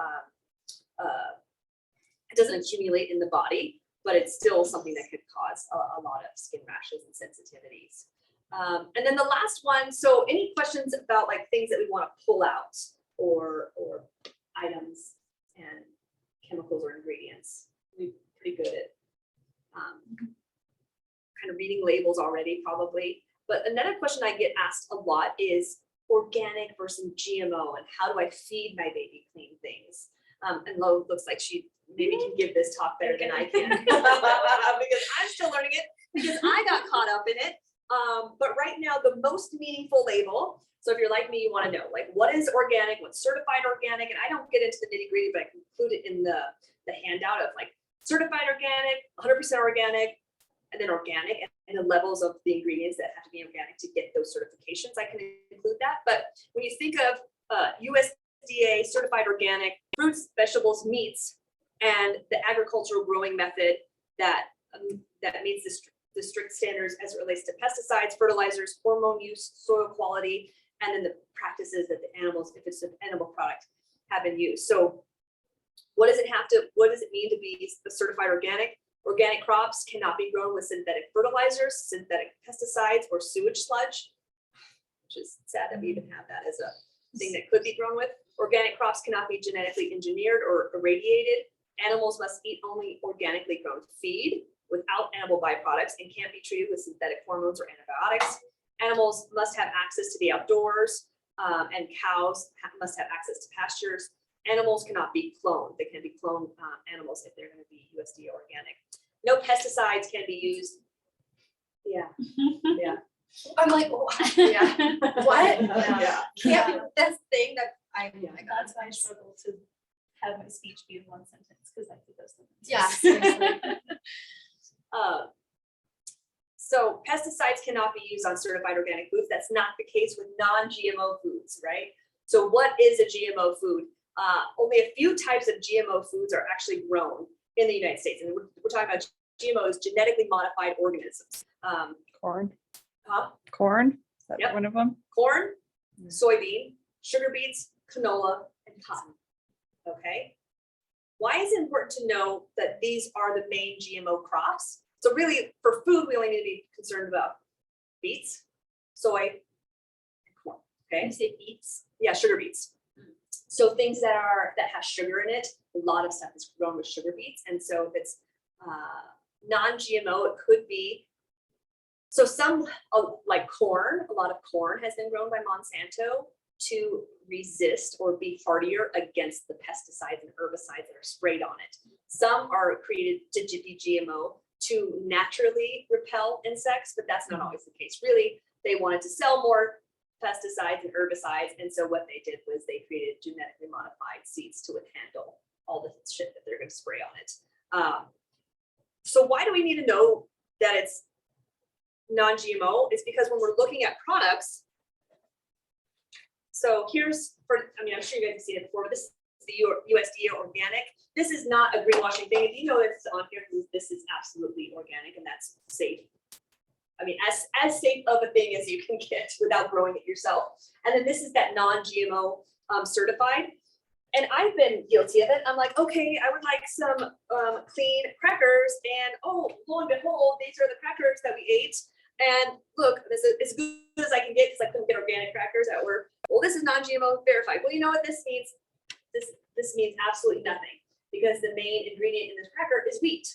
it doesn't accumulate in the body, but it's still something that could cause a lot of skin rashes and sensitivities. And then the last one, so any questions about like things that we want to pull out, or items and chemicals or ingredients? We're pretty good at kind of reading labels already, probably. But another question I get asked a lot is organic versus GMO, and how do I feed my baby clean things? And Lo looks like she maybe can give this talk better than I can because I'm still learning it, because I got caught up in it. But right now, the most meaningful label, so if you're like me, you want to know, like, what is organic, what's certified organic? And I don't get into the nitty gritty, but I can include it in the handout of like certified organic, 100% organic, and then organic, and the levels of the ingredients that have to be organic to get those certifications. I can include that. But when you think of USDA certified organic fruits, vegetables, meats, and the agricultural growing method that meets the strict standards as it relates to pesticides, fertilizers, hormone use, soil quality, and then the practices that the animals, if it's an animal product, have been used. So what does it mean to be a certified organic? Organic crops cannot be grown with synthetic fertilizers, synthetic pesticides, or sewage sludge, which is sad that we even have that as a thing that could be grown with. Organic crops cannot be genetically engineered or irradiated. Animals must eat only organically grown feed without animal byproducts and can't be treated with synthetic hormones or antibiotics. Animals must have access to the outdoors, and cows must have access to pastures. Animals cannot be cloned. They can be cloned animals if they're going to be USDA organic. No pesticides can be used. Yeah, yeah. I'm like, Yeah. what? Yeah. Can't, that's the thing that That's why I struggle to have my speech be in one sentence, because I think those sentences. Yeah, seriously. So pesticides cannot be used on certified organic foods. That's not the case with non-GMO foods, right? So what is a GMO food? Only a few types of GMO foods are actually grown in the United States. And we're talking about GMOs, genetically modified organisms. Corn. Huh? Corn. Is that Yep. one of them? Corn, soybean, sugar beets, canola, and cotton. Okay. Why is it important to know that these are the main GMO crops? So really, for food, we only need to be concerned about beets, soy, and corn. Okay. You say beets? Yeah, sugar beets. So things that have sugar in it, a lot of stuff is grown with sugar beets. And so if it's non-GMO, it could be, so some like corn, a lot of corn has been grown by Monsanto to resist or be hardier against the pesticides and herbicides that are sprayed on it. Some are created to be GMO to naturally repel insects, but that's not always the case. Really, they wanted to sell more pesticides and herbicides, and so what they did was they created genetically modified seeds to handle all the shit that they're going to spray on it. So why do we need to know that it's non-GMO? It's because when we're looking at products, so here's, I'm sure you guys have seen it before, but this is the USDA organic. This is not a greenwashing thing. If you know this on here, this is absolutely organic, and that's safe. I mean, as safe of a thing as you can get without growing it yourself. And then this is that non-GMO certified. And I've been guilty of it. I'm like, okay, I would like some clean crackers. And oh, lo and behold, these are the crackers that we ate. And look, this is as good as I can get because I couldn't get organic crackers at work. Well, this is non-GMO verified. Well, you know what this means? This means absolutely nothing, because the main ingredient in this cracker is wheat.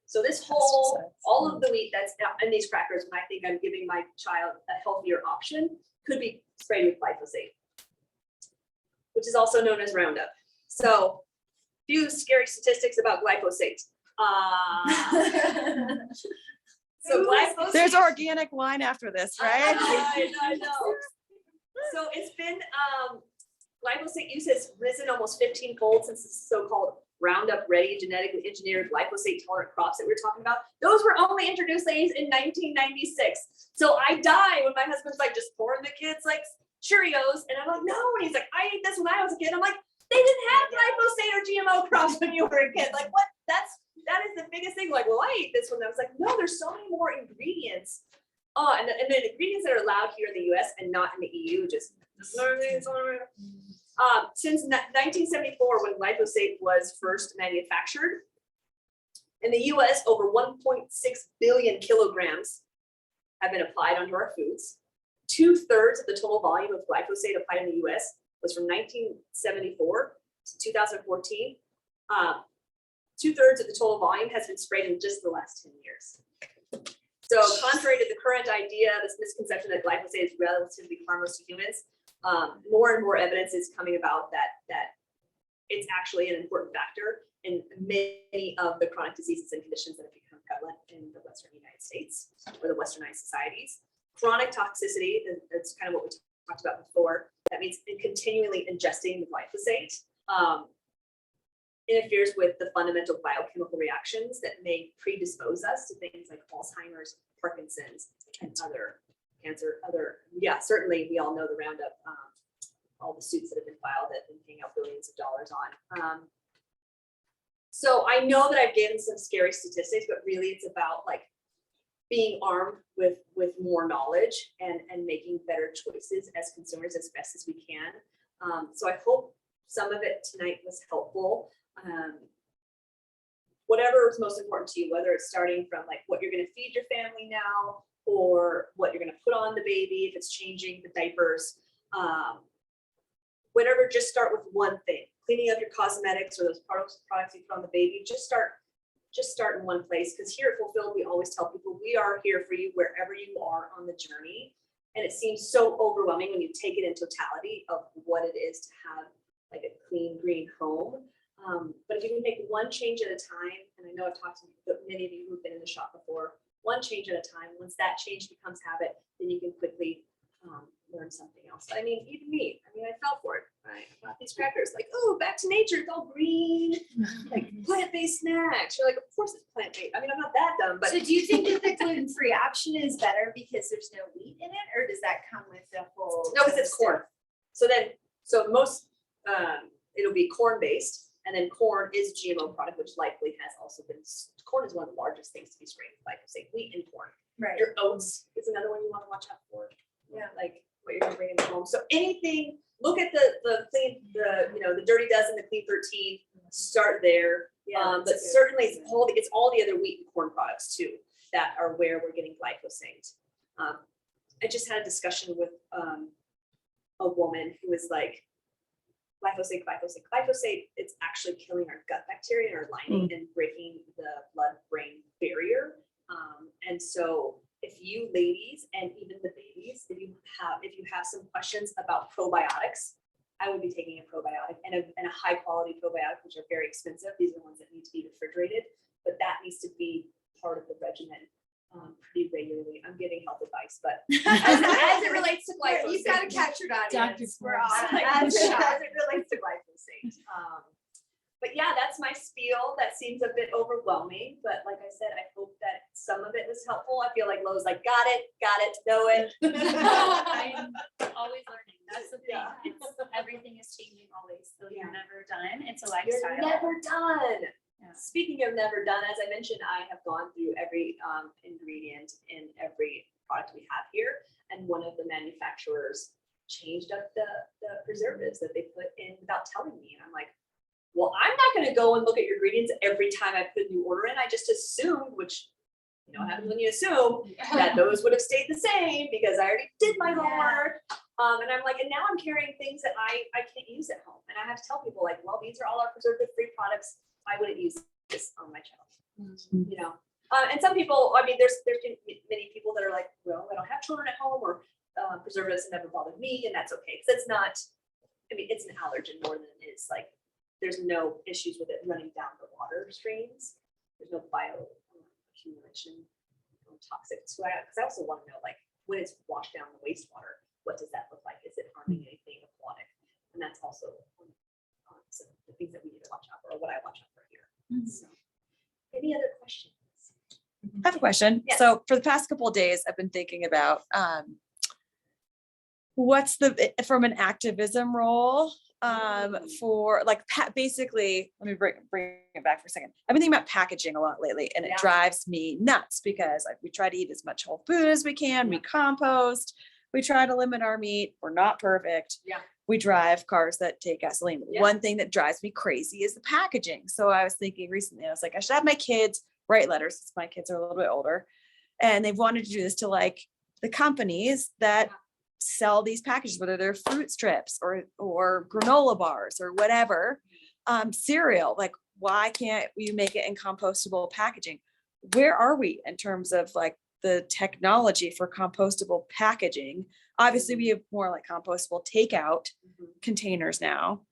So this whole, all of the wheat that's in these crackers, when I think I'm giving my child a healthier option, could be sprayed with glyphosate, which is also known as Roundup. So, few scary statistics about glyphosate. So glyphosate. There's organic wine after this, right? I know. So it's been, glyphosate use has risen almost 15-fold since the so-called Roundup ready, genetically engineered, glyphosate tolerant crops that we were talking about, those were only introduced, ladies, in 1996. So I die when my husband's like just pouring the kids like Cheerios, and I'm like, no, and he's like, I ate this when I was a kid. I'm like, they didn't have glyphosate or GMO crops when you were a kid. Like, what? That is the biggest thing. Like, well, I ate this one. I was like, no, there's so many more ingredients. Oh, and the ingredients that are allowed here in the US and not in the EU, just since 1974, when glyphosate was first manufactured, in the US, over 1.6 billion kilograms have been applied onto our foods. 2/3 of the total volume of glyphosate applied in the US was from 1974 to 2014. 2/3 of the total volume has been sprayed in just the last 10 years. So contrary to the current idea, this misconception that glyphosate is relatively harmless to humans, more and more evidence is coming about that it's actually an important factor in many of the chronic diseases and conditions that have become prevalent in the Western United States or the Westernized societies. Chronic toxicity, that's kind of what we talked about before. That means continually ingesting the glyphosate interferes with the fundamental biochemical reactions that may predispose us to things like Alzheimer's, Parkinson's, and other cancer. Certainly we all know the Roundup, all the suits that have been filed that have been paying out billions of dollars on. So I know that I've given some scary statistics, but really it's about like being armed with more knowledge and making better choices as consumers as best as we can. So I hope some of it tonight was helpful. Whatever is most important to you, whether it's starting from like what you're going to feed your family now or what you're going to put on the baby, if it's changing the diapers, whatever, just start with one thing. Cleaning up your cosmetics or those products you put on the baby, just start in one place. Because here at fulFILLed, we always tell people we are here for you wherever you are on the journey. And it seems so overwhelming when you take it in totality of what it is to have like a clean, green home. But if you can make one change at a time, and I know I've talked to many of you who've been in the shop before, one change at a time, once that change becomes habit, then you can quickly learn something else. But I mean, even me, I fell for it. I bought these crackers, like, oh, back to nature, it's all green, like plant-based snacks. You're like, of course it's plant-based. I'm not that dumb, but. So do you think that the gluten-free option is better because there's no wheat in it, or does that come with the whole? No, because it's corn. So most, it'll be corn-based, and then corn is a GMO product, which likely has also been, corn is one of the largest things to be sprayed with glyphosate, wheat and corn. Right. Your oats is another one you want to watch out for. Yeah, like what you're gonna bring into home. So anything, look at the clean, the Dirty Dozen, the Clean 13, start there. Yeah, but certainly it's all the other wheat and corn products too that are where we're getting glyphosate. I just had a discussion with a woman who was like, glyphosate, it's actually killing our gut bacteria and our lining and breaking the blood-brain barrier. And so if you ladies and even the babies, if you have some questions about probiotics, I would be taking a probiotic and a high quality probiotic, which are very expensive. These are the ones that need to be refrigerated, but that needs to be part of the regimen pretty regularly. I'm giving health advice, but as it relates to glyphosate, you've got a captured audience. We're all as it relates to glyphosate. But yeah, that's my spiel. That seems a bit overwhelming, but like I said, I hope that some of it was helpful. I feel like Lo's like, got it, know it. I'm always learning. That's the thing. Yeah. Everything is changing always, so you're never done. It's a lifestyle. You're never done. Yeah. Speaking of never done, as I mentioned, I have gone through every ingredient in every product we have here, and one of the manufacturers changed up the preservatives that they put in without telling me, and I'm like, well, I'm not going to go and look at your ingredients every time I put a new order in. I just assumed, which what happens when you assume that those would have stayed the same because I already did my homework. And I'm like, and now I'm carrying things that I can't use at home, and I have to tell people like, well, these are all our preservative-free products. I wouldn't use this on my child. And some people, there's been many people that are like, well, I don't have children at home, or preservatives never bothered me, and that's okay because it's not. It's an allergen more than it is like. There's no issues with it running down the water streams. There's no bioaccumulation, no toxic. So because I also want to know, like, when it's washed down the wastewater, what does that look like? Is it harming anything aquatic? And that's also some of the things that we need to watch out for, or what I watch out for. So, any other questions? I have a question. Yes. So for the past couple of days, I've been thinking about what's from an activism role for like basically, let me bring it back for a second. I've been thinking about packaging a lot lately, and it Yeah. drives me nuts because we try to eat as much whole food as we can. We compost. We try to limit our meat. We're not perfect. Yeah. We drive cars that take gasoline. Yeah. One thing that drives me crazy is the packaging. So I was thinking recently, I was like, I should have my kids write letters, since my kids are a little bit older, and they've wanted to do this to like the companies that sell these packages, whether they're fruit strips or granola bars or whatever, cereal. Like, why can't we make it in compostable packaging? Where are we in terms of like the technology for compostable packaging? Obviously, we have more like compostable takeout containers now,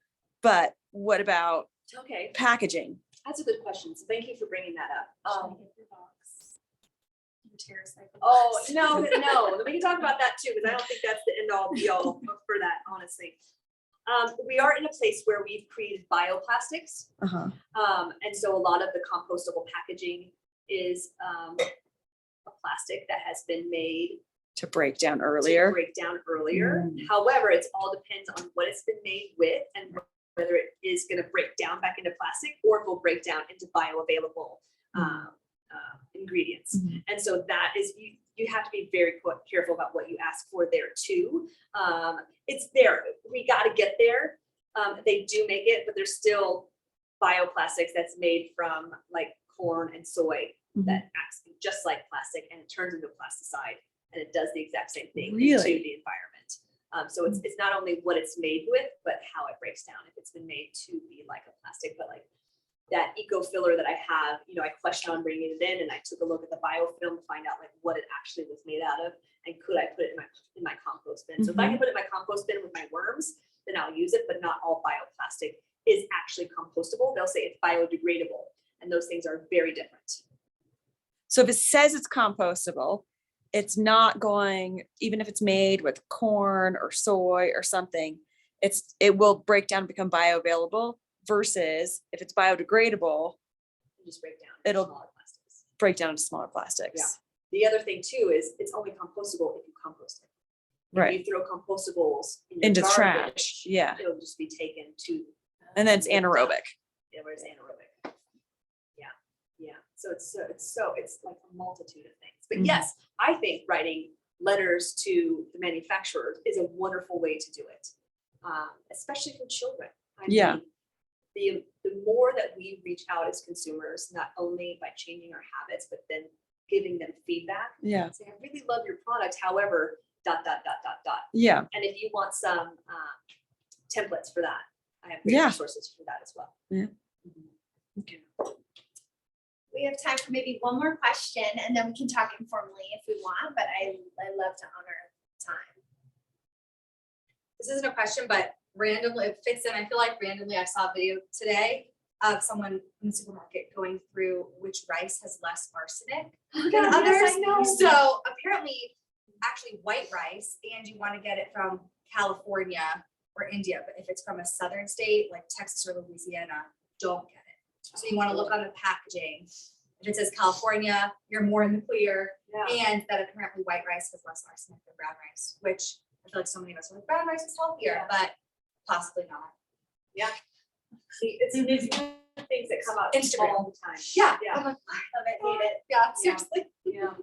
but what about Okay, packaging? that's a good question. So thank you for bringing that up. Oh, Oh, no, we can talk about that too, because I don't think that's the end all be all for that, honestly. We are in a place where we've created bioplastics. And so a lot of the compostable packaging is a plastic that has been made To break down to earlier. break down earlier. Mm. However, it all depends on what it's been made with and whether it is going to break down back into plastic or it will break down into bioavailable ingredients. Mhm. And so that is, you have to be very careful about what you ask for there too. It's there, we got to get there. They do make it, but there's still bioplastics that's made from like corn and soy that acts just like plastic, and it turns into a plasticide, and it does the exact same thing Really? into the environment. So it's not only what it's made with, but how it breaks down. If it's been made to be like a plastic, but like that eco filler that I have, I questioned on bringing it in, and I took a look at the biofilm to find out like what it actually was made out of, and could I put it in my compost bin? So if I can put it in my compost bin with my worms, then I'll use it. But not all bioplastic is actually compostable. They'll say it's biodegradable, and those things are very different. So if it says it's compostable, it's not going, even if it's made with corn or soy or something, it will break down and become bioavailable, versus if it's biodegradable, And just break down. It'll- smaller plastics. break down into smaller plastics. Yeah. The other thing too is it's only compostable if you compost it. If Right. you throw compostables in your Into garbage, trash. Yeah. it'll just be taken to. And then it's anaerobic. Yeah, where's anaerobic? Yeah. So it's like a multitude of things. But Mhm. yes, I think writing letters to the manufacturers is a wonderful way to do it, especially for children. I Yeah. mean, the more that we reach out as consumers, not only by changing our habits, but then giving them feedback. Yeah. Say, I really love your product. However, ... Yeah. And if you want some templates for that, I have great Yeah. resources for that as well. Yeah. Okay. We have time for maybe one more question, and then we can talk informally if we want, but I love to honor time. This isn't a question, but randomly it fits in. I feel like randomly I saw a video today of someone in the supermarket going through which rice has less arsenic than others. So apparently, actually white rice, and you want to get it from California or India, but if it's from a southern state like Texas or Louisiana, don't get it. So you want to look on the packaging. If it says California, you're more in the clear, Yeah. and that apparently white rice has less arsenic than brown rice, which I feel like so many of us are like, brown rice is healthier, but possibly not. See, it's these things that come up Instagram. all the time. Yeah. Yeah. I'm like, Love it, hate it. yeah, seriously. Yeah.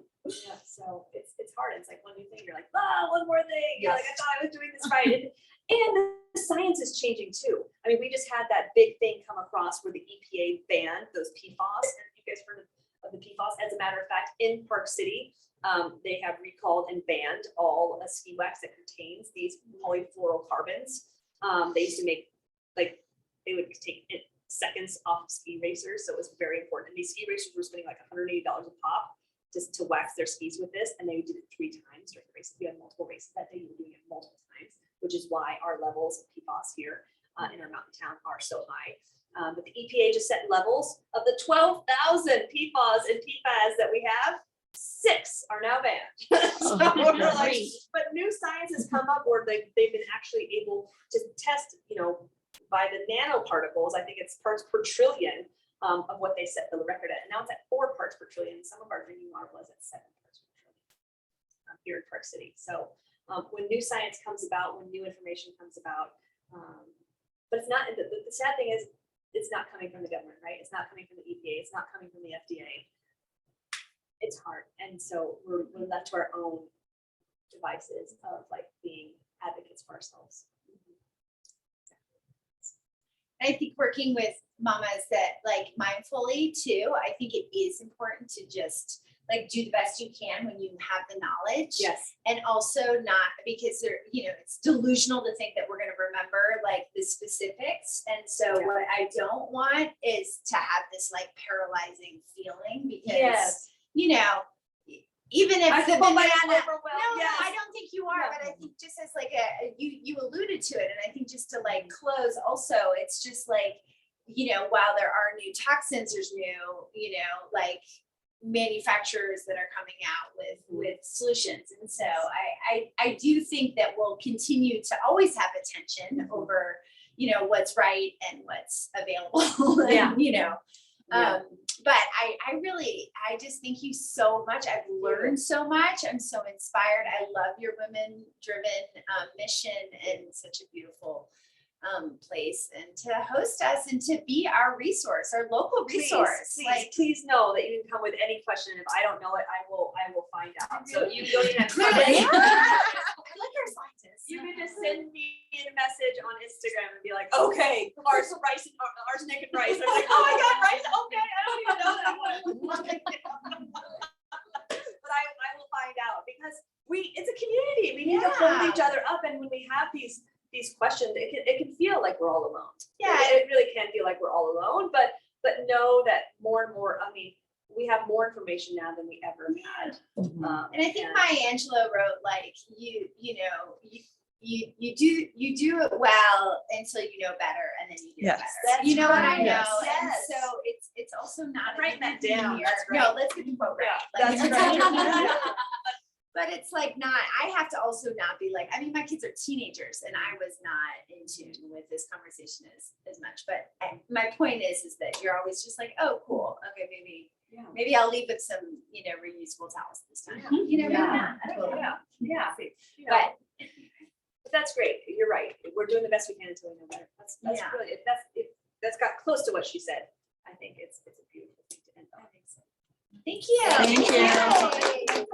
So it's hard. It's like one new thing, you're like, one more thing. You're like, I thought I was doing this right. And the science is changing too. I mean, we just had that big thing come across where the EPA banned those PFAS. And you guys heard of the PFAS? As a matter of fact, in Park City, they have recalled and banned all ski wax that contains these polyfluorocarbons. They used to make, like, they would take seconds off of ski racers. So it was very important. And these ski racers were spending like $180 a pop just to wax their skis with this. And they did it 3 times during the race. If you had multiple races that day, you were doing it multiple times, which is why our levels of PFAS here in our mountain town are so high. But the EPA just set levels of the 12,000 PFAS and PFAS that we have. 6 are now banned. So we're like, but new science has come up where they've been actually able to test, by the nanoparticles, I think it's parts per trillion, of what they set the record at. And now it's at 4 parts per trillion. Some of our drinking water was at 7 parts per trillion here in Park City. So when new science comes about, when new information comes about, but it's not, the sad thing is, it's not coming from the government, right? It's not coming from the EPA. It's not coming from the FDA. It's hard. And so we're left to our own devices of like being advocates for ourselves. I think working with mamas that like mindfully too, I think it is important to just like do the best you can when you have the knowledge. Yes. And also not because they're, it's delusional to think that we're going to remember like the specifics. And so what I don't want is to have this like paralyzing feeling because, even if the banana, I don't think you are, but I think just as like you alluded to it. And I think just to like close also, it's just like, while there are new toxins, there's new, like manufacturers that are coming out with solutions. And so I do think that we'll continue to always have attention over, what's right and what's available. And, but I just thank you so much. I've learned so much. I'm so inspired. I love your women driven mission and such a beautiful place, and to host us and to be our resource, our local resource. Please know that you can come with any question. If I don't know it, I will find out. So you don't even have to. I like our scientists. You can just send me a message on Instagram and be like, okay, arsenic and rice. I'm like, oh my God, rice. Okay, I don't even know that one. But I will find out because it's a community. We need to hold each other up, and when we have these questions, it can feel like we're all alone. Yeah, it really can feel like we're all alone. But know that more and more. I mean, we have more information now than we ever had. And I think Maya Angelou wrote like you do it well until you know better, and then you do it better. That's what I know. Yes. And so it's also not writing that down. That's right. No, let's get the quote right. That's right. But it's like I have to also not be like, I mean, my kids are teenagers and I was not in tune with this conversation as much. But my point is that you're always just like, oh, cool. Okay, maybe I'll leave with some, reusable towels this time. Maybe not. I don't know. Yeah. But that's great. You're right. We're doing the best we can until we know better. That's really, if that's got close to what she said, I think it's a beautiful thing to end on. Thank you. Thank you.